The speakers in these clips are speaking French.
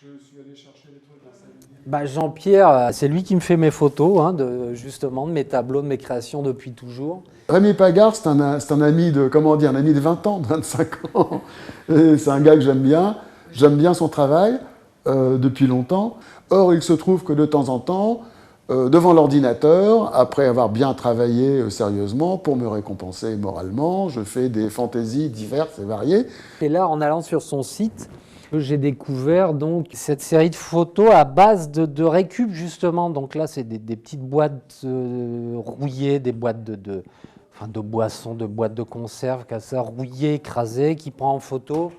Je suis allé chercher les trucs dans sa vie. Bah, Jean-Pierre, c'est lui qui me fait mes photos, hein, justement, de mes tableaux, de mes créations depuis toujours. Rémi Pagard, c'est un ami de, comment dire, un ami de 20 ans, de 25 ans. C'est un gars que j'aime bien. J'aime bien son travail depuis longtemps. Or, il se trouve que de temps en temps, devant l'ordinateur, après avoir bien travaillé sérieusement pour me récompenser moralement, je fais des fantaisies diverses et variées. Et là, en allant sur son site, j'ai découvert donc cette série de photos à base de récup, justement. Donc là, c'est des petites boîtes rouillées, des boîtes enfin, de boissons, de boîtes de conserve, comme ça, rouillées, écrasées, qui prend en photo,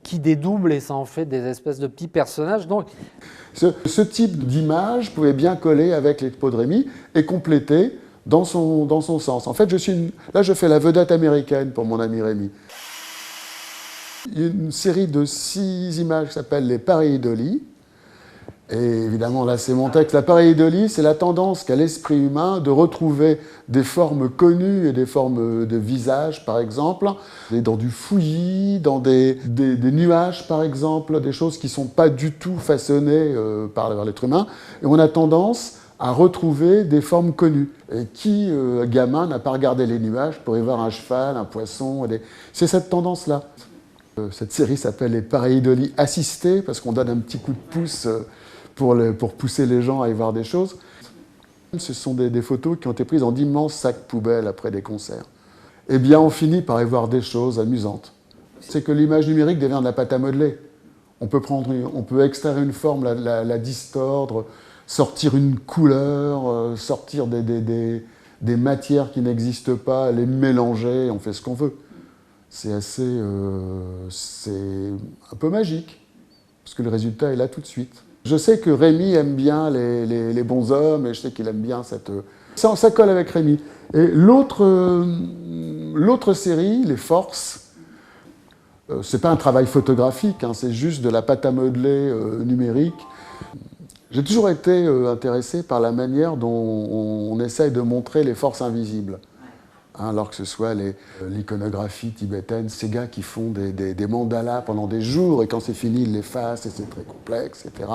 qui dédouble et ça en fait des espèces de petits personnages. Donc, Ce type d'image pouvait bien coller avec l'expo de Rémi et compléter dans son sens. En fait, là, je fais la vedette américaine pour mon ami Rémi. Il y a une série de 6 images qui s'appelle les pareidolie. Et évidemment, là, c'est mon texte. La pareidolie, c'est la tendance qu'a l'esprit humain de retrouver des formes connues et des formes de visage, par exemple, dans du fouillis, dans des nuages, par exemple, des choses qui ne sont pas du tout façonnées par l'être humain. Et on a tendance à retrouver des formes connues. Et qui, gamin, n'a pas regardé les nuages pour y voir un cheval, un poisson. C'est cette tendance-là. Cette série s'appelle les pareidolies assistées, parce qu'on donne un petit coup de pouce pour pousser les gens à y voir des choses. Ce sont des photos qui ont été prises en d'immenses sacs poubelles après des concerts. Eh bien, on finit par y voir des choses amusantes. C'est que l'image numérique devient de la pâte à modeler. On peut extraire une forme, la distordre, sortir une couleur, sortir des matières qui n'existent pas, les mélanger, on fait ce qu'on veut. C'est un peu magique, parce que le résultat est là tout de suite. Je sais que Rémi aime bien les bons hommes, et je sais qu'il aime bien cette... Ça colle avec Rémi. Et l'autre série, Les Forces, c'est pas un travail photographique, hein, c'est juste de la pâte à modeler numérique. J'ai toujours été intéressé par la manière dont on essaye de montrer les forces invisibles. Hein, alors que ce soit l'iconographie tibétaine, ces gars qui font des mandalas pendant des jours, et quand c'est fini, ils l'effacent, et c'est très complexe, etc.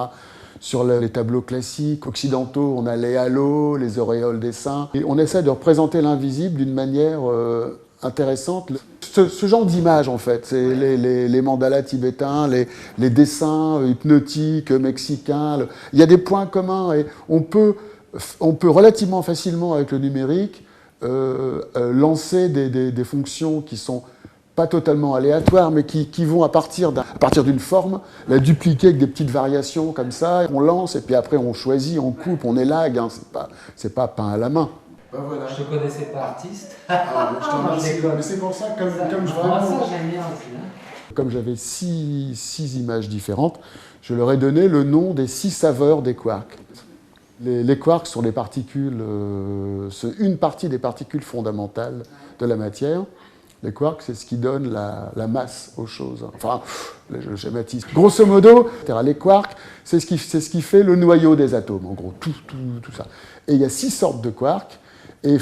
Sur les tableaux classiques, occidentaux, on a les halos, les auréoles des saints, et on essaie de représenter l'invisible d'une manière intéressante. Ce genre d'image, en fait, c'est les mandalas tibétains, les dessins hypnotiques mexicains. Il y a des points communs, et on peut relativement facilement, avec le numérique, lancer des fonctions qui sont pas totalement aléatoires, mais qui vont à partir d'une forme, la dupliquer avec des petites variations comme ça, on lance, et puis après on choisit, on coupe, on élague, hein, c'est pas peint à la main. Ben voilà. Je ne te connaissais pas artiste. Je te remercie. Mais c'est pour ça, comme j'avais 6 images différentes, je leur ai donné le nom des 6 saveurs des quarks. Les quarks sont des particules, une partie des particules fondamentales de la matière. Les quarks, c'est ce qui donne la masse aux choses. Enfin, je schématise. Grosso modo, les quarks, c'est ce qui fait le noyau des atomes, en gros, tout ça. Et il y a 6 sortes de quarks. Et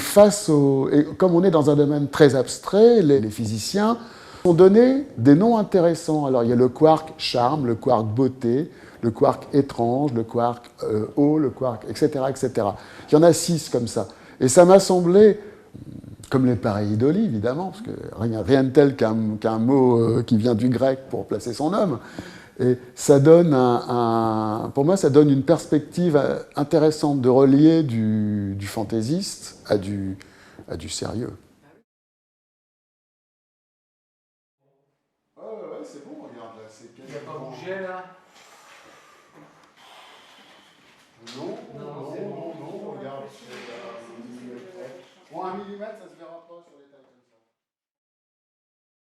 comme on est dans un domaine très abstrait, les physiciens ont donné des noms intéressants. Alors, il y a le quark charme, le quark beauté, le quark étrange, le quark haut, le quark, etc., etc. Il y en a 6 comme ça. Et ça m'a semblé, comme les pareidolie, évidemment, parce que rien de tel qu'un mot qui vient du grec pour placer son homme. Et ça donne pour moi, ça donne une perspective intéressante de relier du fantaisiste à du sérieux. Ouais, c'est bon, regarde là. Il n'a pas bougé là? Non, regarde. Bon, 1 millimètre, ça se verra.